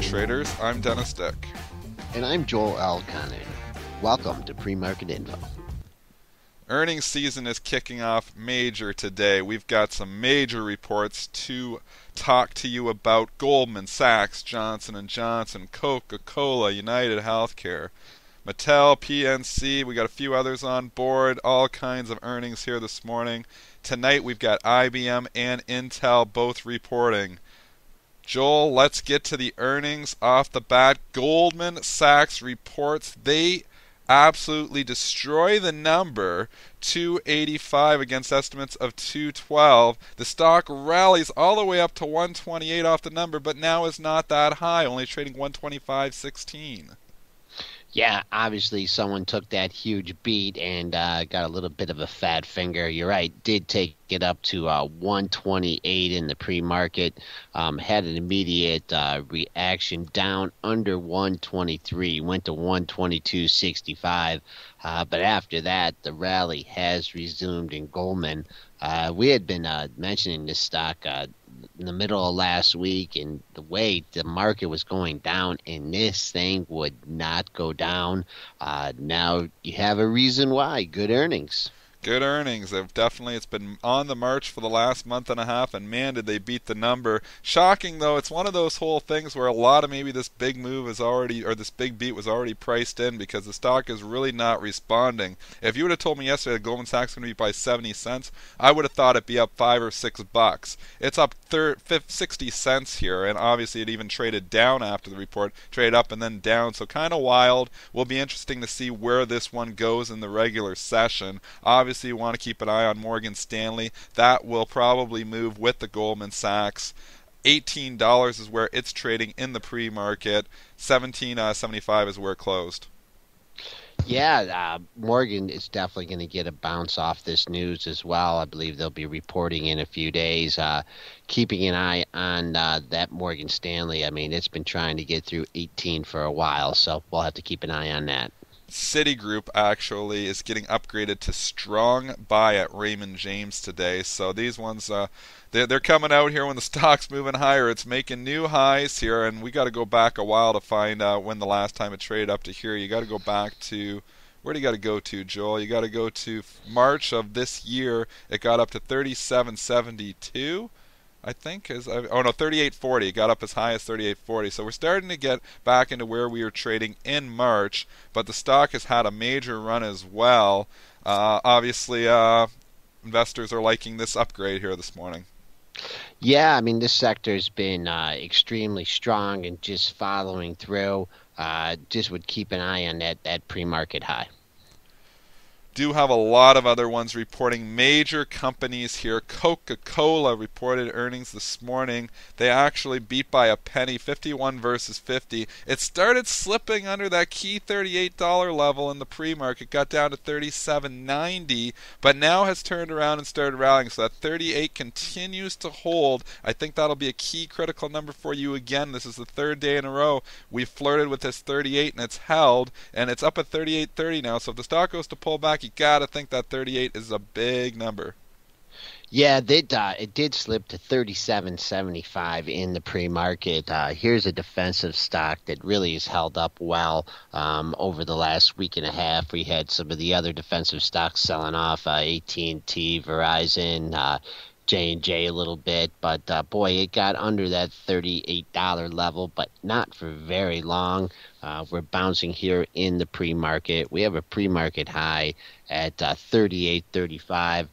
traders. I'm Dennis Dick. And I'm Joel Elconin. Welcome to Premarket Info. Earnings season is kicking off major today. We've got some major reports to talk to you about. Goldman Sachs, Johnson & Johnson, Coca-Cola, United Healthcare, Mattel, PNC. We got a few others on board. All kinds of earnings here this morning. Tonight we've got IBM and Intel both reporting. Joel, let's get to the earnings off the bat. Goldman Sachs reports they absolutely destroy the number 285 against estimates of 212. The stock rallies all the way up to 128 off the number, but now is not that high, only trading 125.16. Yeah, obviously someone took that huge beat and got a little bit of a fat finger. You're right, did take it up to 128 in the pre-market. Had an immediate reaction down under 123, went to 122.65. But after that, the rally has resumed in Goldman. We had been mentioning this stock in the middle of last week, and the way the market was going down, and this thing would not go down. Now you have a reason why. Good earnings. Good earnings. It's been on the march for the last month and a half, and man, did they beat the number. Shocking, though, it's one of those whole things where a lot of maybe this big move is already, or this big beat was already priced in because the stock is really not responding. If you would have told me yesterday that Goldman Sachs is going to be by 70 cents, I would have thought it'd be up $5 or $6. It's up 60 cents here, and obviously it even traded down after the report, traded up and then down, so kind of wild. Will be interesting to see where this one goes in the regular session. Obviously, you want to keep an eye on Morgan Stanley. That will probably move with the Goldman Sachs. $18 is where it's trading in the pre-market. $17.75 is where it closed. Yeah, Morgan is definitely going to get a bounce off this news as well. I believe they'll be reporting in a few days. Keeping an eye on that Morgan Stanley. I mean, it's been trying to get through 18 for a while, so we'll have to keep an eye on that. Citigroup actually is getting upgraded to strong buy at Raymond James today. So these ones, they're coming out here when the stock's moving higher. It's making new highs here, and we got to go back a while to find out when the last time it traded up to here. You got to go back to, where do you got to go to, Joel? You got to go to March of this year. It got up to 37.72. I think 38.40. It got up as high as 38.40. So we're starting to get back into where we were trading in March, but the stock has had a major run as well. Obviously, investors are liking this upgrade here this morning. Yeah, I mean, this sector's been extremely strong and just following through. Just would keep an eye on that pre-market high. Do have a lot of other ones reporting. Major companies here. Coca-Cola reported earnings this morning. They actually beat by a penny, 51 versus 50. It started slipping under that key $38 level in the pre-market, got down to $37.90, but now has turned around and started rallying. So that 38 continues to hold. I think that'll be a key critical number for you again. This is the third day in a row we've flirted with this 38, and it's held, and it's up at 38.30 now. So if the stock goes to pull back, you got to think that 38 is a big number. Yeah, it did slip to 37.75 in the pre-market. Here's a defensive stock that really has held up well over the last week and a half. We had some of the other defensive stocks selling off, AT&T, Verizon, J&J a little bit, but boy, it got under that $38 level, but not for very long. We're bouncing here in the pre-market. We have a pre-market high at 38.35.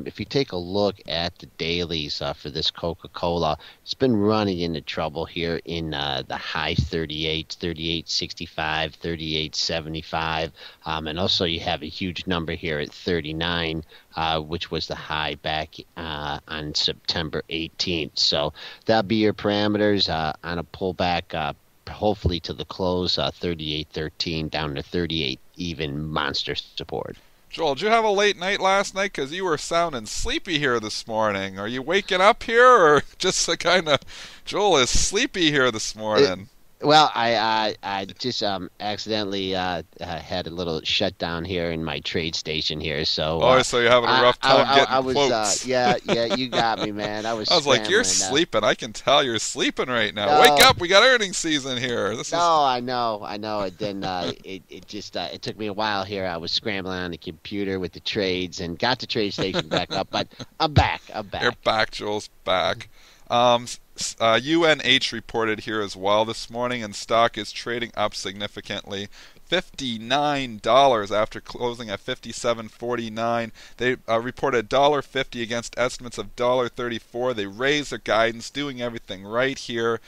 If you take a look at the dailies for this Coca-Cola, it's been running into trouble here in the high 38s, 38.65, 38.75, and also you have a huge number here at 39, which was the high back on September 18th. So that'll be your parameters on a pullback. Hopefully to the close, 38.13 down to 38 even, monster support. Joel, did you have a late night last night? Because you were sounding sleepy here this morning. Are you waking up here, or just kind of Joel is sleepy here this morning? Well, I just accidentally had a little shutdown here in my trade station here, so Oh, so you're having a rough time getting I was quotes. yeah, you got me, man. I was I was like, you're scrambling. sleeping. I can tell you're sleeping right now. Wake No, up. We got earnings season here. This is. no, I know. And then it just it took me a while here. I was scrambling on the computer with the trades and got the trade station back up, but I'm back. I'm You're back. back, Jules. Back. UNH reported here as well this morning, and stock is trading up significantly. $59 after closing at 57.49. They reported $1.50 against estimates of $1.34. They raised their guidance, doing everything right here.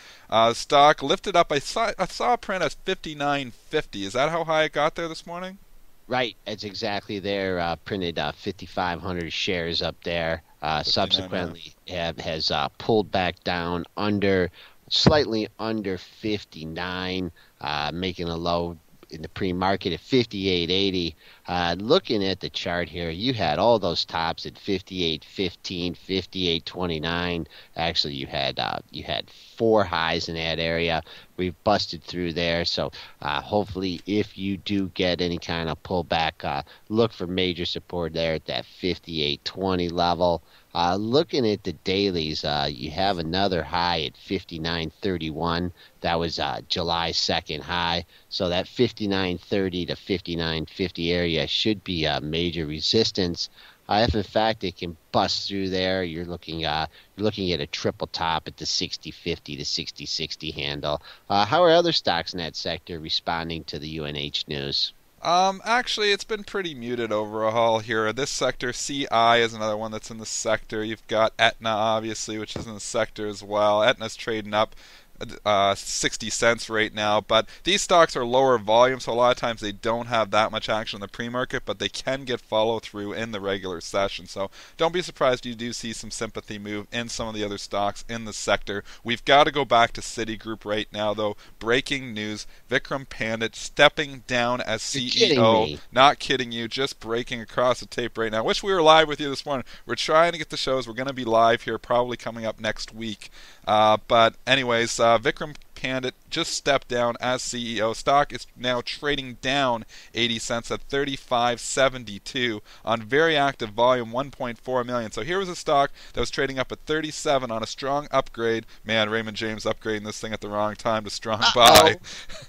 Stock lifted up. I saw a print at 59.50. Is that how high it got there this morning? Right, it's exactly there. Printed 5,500 shares up there. 59. Subsequently, has pulled back down slightly under 59, making a low in the pre-market at 58.80. Looking at the chart here, you had all those tops at 58.15, 58.29. Actually, you had four highs in that area. We've busted through there, so hopefully, if you do get any kind of pullback, look for major support there at that 58.20 level. Looking at the dailies, you have another high at 59.31. That was July 2nd high. So that 59.30 to 59.50 area should be a major resistance. If in fact it can bust through there, you're looking at a triple top at the 60.50 to 60.60 handle. How are other stocks in that sector responding to the UNH news? Actually, it's been pretty muted overall here. This sector, CI is another one that's in the sector. You've got Aetna, obviously, which is in the sector as well. Aetna's trading up 60 cents right now, but these stocks are lower volume, so a lot of times they don't have that much action in the pre-market, but they can get follow through in the regular session. So don't be surprised you do see some sympathy move in some of the other stocks in the sector. We've got to go back to Citigroup right now, though. Breaking news: Vikram Pandit stepping down as You're kidding CEO. me. Not kidding you, just breaking across the tape right now. Wish we were live with you this morning. We're trying to get the shows. We're going to be live here, probably coming up next week. But anyways, Vikram Pandit just stepped down as CEO. Stock is now trading down 80 cents at 35.72 on very active volume, 1.4 million. So here was a stock that was trading up at 37 on a strong upgrade. Man, Raymond James upgrading this thing at the wrong time to strong buy.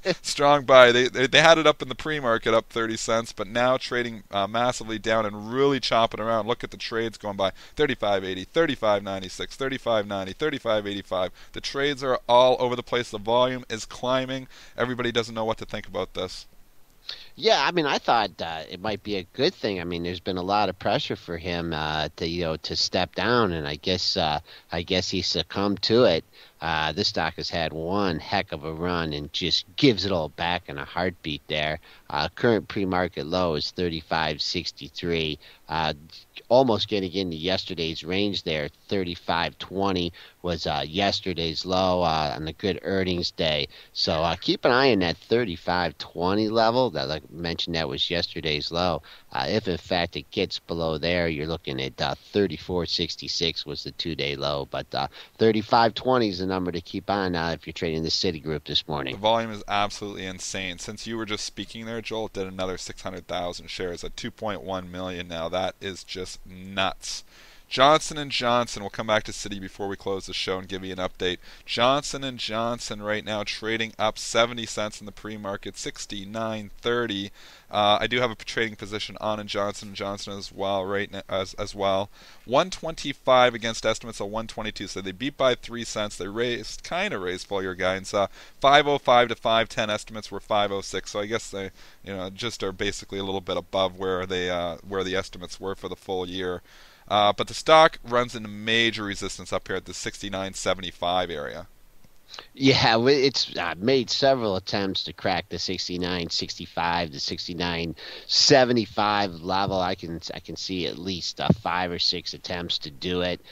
Uh-oh. Strong buy. They had it up in the pre-market up 30 cents, but now trading massively down and really chopping around. Look at the trades going by: 35.80, 35.96, 35.90, 35.85. The trades are all over the place. The volume is climbing. Everybody doesn't know what to think about this. Yeah, I mean, I thought it might be a good thing. I mean, there's been a lot of pressure for him to step down, and I guess he succumbed to it. This stock has had one heck of a run and just gives it all back in a heartbeat there. Current pre-market low is 35.63. Almost getting into yesterday's range there. 35.20 was yesterday's low on a good earnings day. So keep an eye on that 35.20 level. That, like I mentioned, that was yesterday's low. If in fact it gets below there, you're looking at 34.66 was the 2-day low. But 35.20 is the number to keep on if you're trading the Citigroup this The morning. volume is absolutely insane. Since you were just speaking there, Joel, it did another 600,000 shares at 2.1 million now. That is just nuts. Johnson and Johnson. We'll come back to Citi before we close the show and give you an update. Johnson and Johnson right now trading up 70 cents in the pre-market, 69.30. I do have a trading position on in Johnson and Johnson as well right now, as well. 125 against estimates of 122, so they beat by 3 cents. They kind of raised full year guidance. 505 to 510 estimates were 506, so I guess they just are basically a little bit above where the estimates were for the full year. But the stock runs into major resistance up here at the 69.75 area. Yeah, it's made several attempts to crack the 69.65 to 69.75 level. I can see at least 5 or 6 attempts to do it.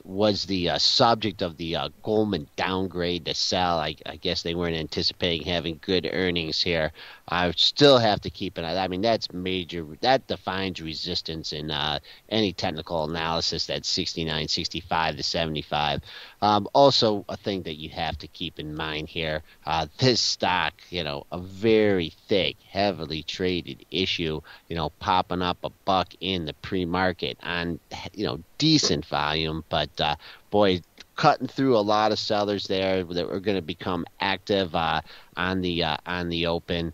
Was the subject of the Goldman downgrade to sell. I guess they weren't anticipating having good earnings here. I still have to keep an eye. I mean, that's major. That defines resistance in any technical analysis. That's 69, 65 to 75. Also, a thing that you have to keep in mind here: this stock, a very thick, heavily traded issue. Popping up a buck in the pre-market on decent volume, but boy, cutting through a lot of sellers there that were going to become active on the open.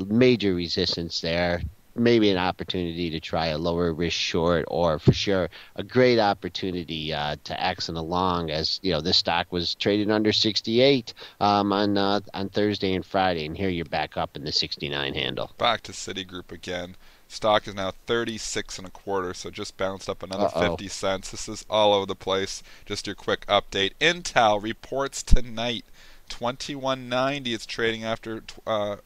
Major resistance there. Maybe an opportunity to try a lower risk short, or for sure a great opportunity to exit along, as this stock was traded under 68 on Thursday and Friday, and here you're back up in the 69 handle. Back to Citigroup again. Stock is now 36 and a quarter, so just bounced up another Uh oh. 50 cents. This is all over the place. Just your quick update. Intel reports tonight. 21.90. It's trading after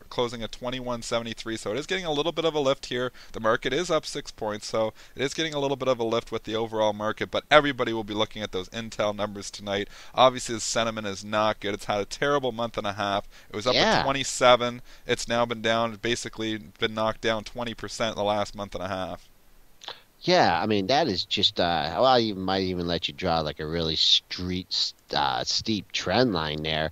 closing at 21.73, so it is getting a little bit of a lift here. The market is up 6 points, so it is getting a little bit of a lift with the overall market, but everybody will be looking at those Intel numbers tonight. Obviously, the sentiment is not good. It's had a terrible month and a half. It was up at Yeah. 27. It's now been down, basically been knocked down 20% in the last month and a half. Yeah, I mean that is just well, I even might even let you draw like a really steep trend line there,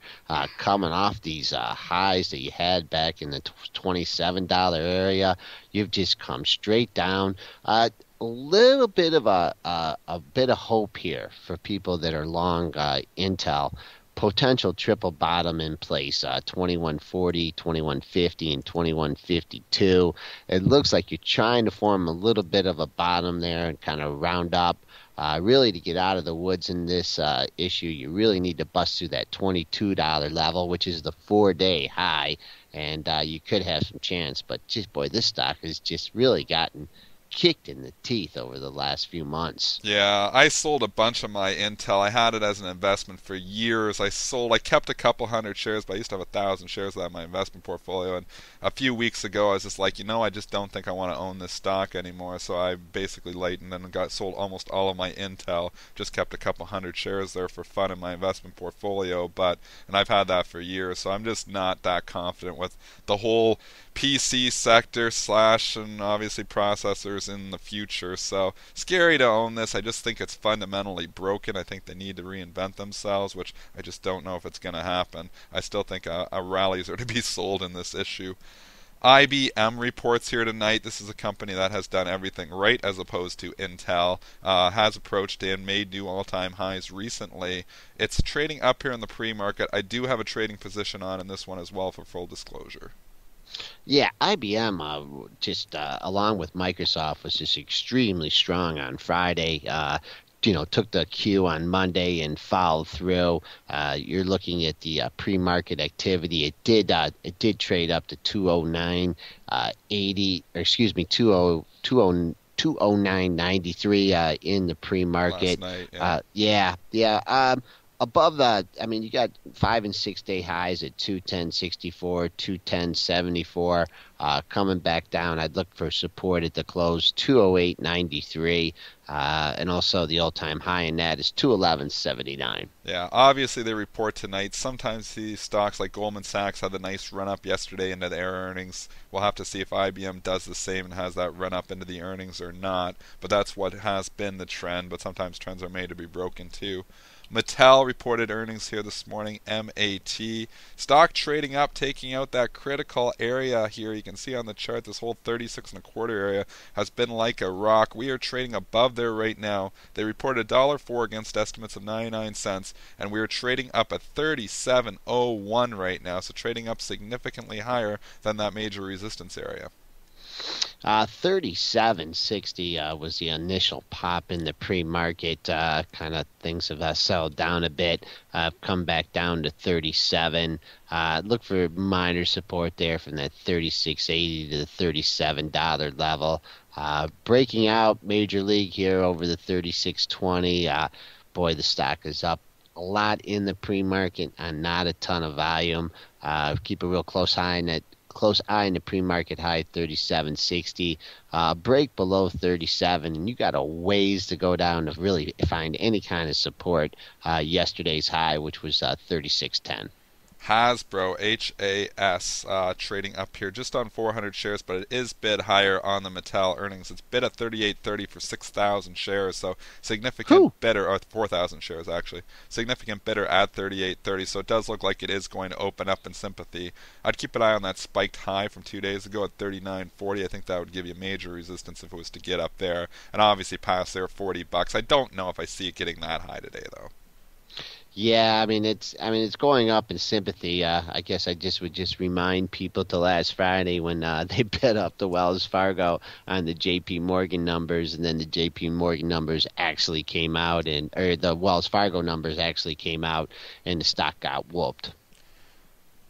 coming off these highs that you had back in the $27 area. You've just come straight down. A little bit of a bit of hope here for people that are long Intel. Potential triple bottom in place, 2140, 2150, and 2152. It looks like you're trying to form a little bit of a bottom there and kind of round up. Really, to get out of the woods in this issue, you really need to bust through that $22 level, which is the 4-day high, and you could have some chance. But just boy, this stock has just really gotten kicked in the teeth over the last few months. Yeah, I sold a bunch of my Intel. I had it as an investment for years. I kept a couple hundred shares, but I used to have 1,000 shares of that in my investment portfolio. And a few weeks ago, I was just like, I just don't think I want to own this stock anymore. So I basically lightened and got sold almost all of my Intel. Just kept a couple hundred shares there for fun in my investment portfolio. And I've had that for years, so I'm just not that confident with the whole PC sector slash and obviously processors in the future. So scary to own this. I just think it's fundamentally broken. I think they need to reinvent themselves, which I just don't know if it's going to happen. I still think a rallies are to be sold in this issue. IBM reports here tonight. This is a company that has done everything right as opposed to Intel. Has approached and made new all-time highs recently. It's trading up here in the pre-market. I do have a trading position on in this one as well for full disclosure. Yeah, IBM, just along with Microsoft, was just extremely strong on Friday. Took the cue on Monday and followed through. You're looking at the pre-market activity. It did trade up to 209.80, or excuse me, 209.93 in the Last pre-market. night, yeah. Yeah. Above that, I mean, you got 5 and 6 day highs at 210.64, 210.74. Coming back down, I'd look for support at the close, 208.93, and also the all-time high in that is 211.79. Yeah, obviously they report tonight. Sometimes these stocks like Goldman Sachs had a nice run up yesterday into their earnings. We'll have to see if IBM does the same and has that run up into the earnings or not. But that's what has been the trend. But sometimes trends are made to be broken too. Mattel reported earnings here this morning, MAT. Stock trading up, taking out that critical area here. You can see on the chart this whole 36 and a quarter area has been like a rock. We are trading above there right now. They reported $1.04 against estimates of 99 cents, and we are trading up at 37.01 right now, so trading up significantly higher than that major resistance area. 37.60 was the initial pop in the pre-market. Kind of things have settled down a bit. Come back down to 37. Look for minor support there from that 36.80 to the $37 level. Breaking out major league here over the 36.20. Boy, the stock is up a lot in the pre-market and not a ton of volume. Keep a real close eye on the pre-market high, 37.60. Break below 37, and you got a ways to go down to really find any kind of support. Yesterday's high, which was 36.10. Hasbro, HAS, trading up here just on 400 shares, but it is bid higher on the Mattel earnings. It's bid at 38.30 for 6,000 shares, so significant Whew. bidder, or 4,000 shares actually, significant bidder at 38.30. So it does look like it is going to open up in sympathy. I'd keep an eye on that spiked high from 2 days ago at 39.40. I think that would give you major resistance if it was to get up there, and obviously past there $40. I don't know if I see it getting that high today though. Yeah, I mean it's going up in sympathy. I guess I just remind people to last Friday when they bet up the Wells Fargo on the J.P. Morgan numbers, and then the J.P. Morgan numbers actually came out, and or the Wells Fargo numbers actually came out, and the stock got whooped.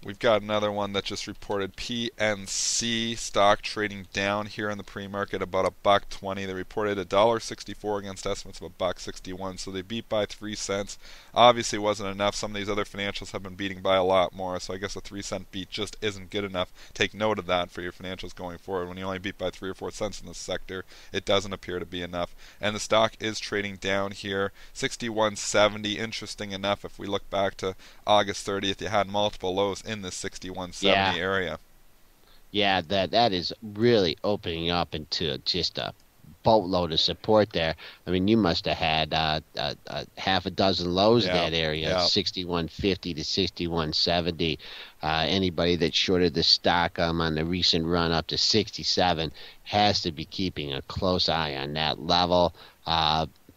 We've got another one that just reported PNC stock trading down here in the pre-market about a buck 20. They reported $1.64 against estimates of a buck 61, so they beat by 3 cents. Obviously, wasn't enough. Some of these other financials have been beating by a lot more, so I guess a 3 cent beat just isn't good enough. Take note of that for your financials going forward. When you only beat by 3 or 4 cents in this sector, it doesn't appear to be enough. And the stock is trading down here, 61.70. Interesting enough, if we look back to August 30th, you had multiple lows in the 61.70 Yeah, area. yeah, that is really opening up into just a boatload of support there. I mean, you must have had half a dozen lows in Yeah, that area, yeah. 61.50 to 61.70. Anybody that shorted the stock on the recent run up to 67 has to be keeping a close eye on that level.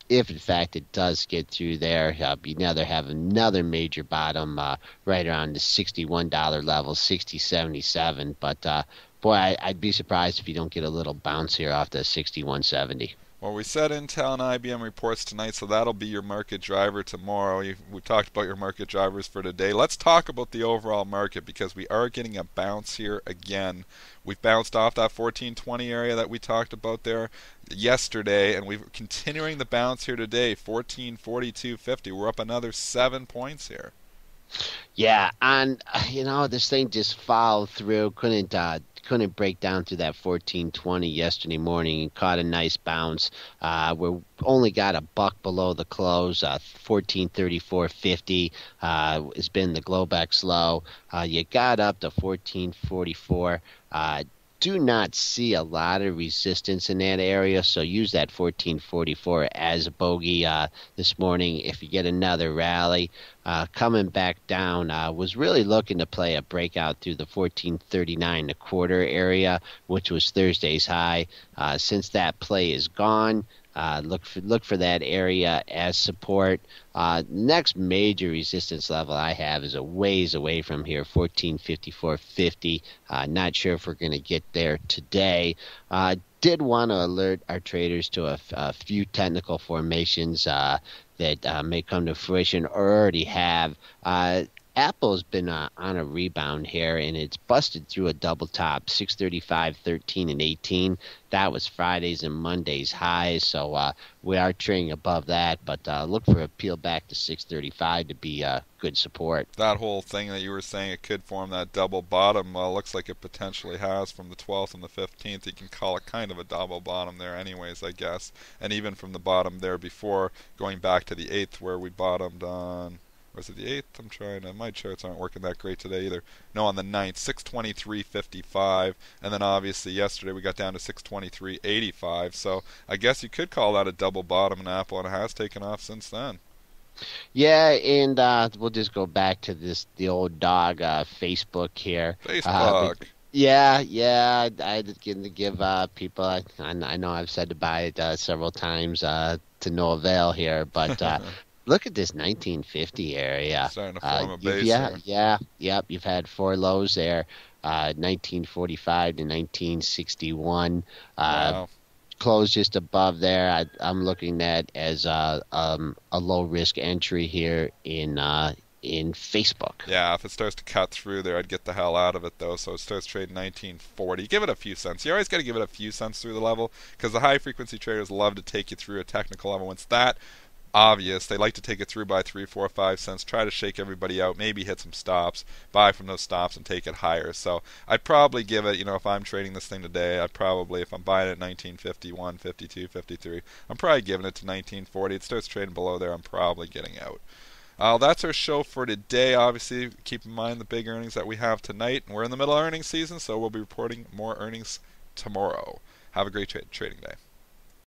If in fact it does get through there, you now have another major bottom right around the $61 level, 60.77. But boy, I'd be surprised if you don't get a little bounce here off the 61.70. Well, we said Intel and IBM reports tonight, so that'll be your market driver tomorrow. We talked about your market drivers for today. Let's talk about the overall market because we are getting a bounce here again. We've bounced off that 1420 area that we talked about there yesterday, and we're continuing the bounce here today, 1442.50. We're up another 7 points here. Yeah, and this thing just followed through. Couldn't break down through that 1420 yesterday morning and caught a nice bounce. We only got a buck below the close. 1434.50 has been the Globex low. You got up to 1444. Do not see a lot of resistance in that area, so use that 1444 as a bogey this morning if you get another rally. Coming back down, was really looking to play a breakout through the 1439 and a quarter area, which was Thursday's high. Since that play is gone, look for that area as support. Next major resistance level I have is a ways away from here, 1454.50. Not sure if we're going to get there today. Did want to alert our traders to a few technical formations that may come to fruition or already have. Apple's been on a rebound here, and it's busted through a double top, 635, 13, and 18. That was Friday's and Monday's highs, so we are trading above that, but look for a peel back to 635 to be good support. That whole thing that you were saying it could form that double bottom looks like it potentially has from the 12th and the 15th. You can call it kind of a double bottom there anyways, I guess. And even from the bottom there before, going back to the 8th where we bottomed on, was it the 8th? I'm trying to, my charts aren't working that great today either. No, on the 9th, 623.55, and then obviously yesterday we got down to 623.85, so I guess you could call that a double bottom in Apple, and it has taken off since then. Yeah, and we'll just go back to the old dog Facebook here. Facebook. Yeah, I did give people. I know I've said to buy it several times to no avail here, but look at this 1950 area. Starting to form a base Yep. You've had four lows there, 1945 to 1961. Wow. Closed just above there. I'm looking at as a low risk entry here in Facebook. Yeah, if it starts to cut through there, I'd get the hell out of it though. So it starts trading 1940. Give it a few cents. You always got to give it a few cents through the level because the high frequency traders love to take you through a technical level. Once that obvious, they like to take it through by 3, 4, 5 cents, try to shake everybody out, maybe hit some stops, buy from those stops and take it higher. So I'd probably give it, if I'm trading this thing today, I'd probably, if I'm buying it at 1951, 52, 53, I'm probably giving it to 1940. It starts trading below there, I'm probably getting out. That's our show for today. Obviously, keep in mind the big earnings that we have tonight. We're in the middle of earnings season, so we'll be reporting more earnings tomorrow. Have a great trading day.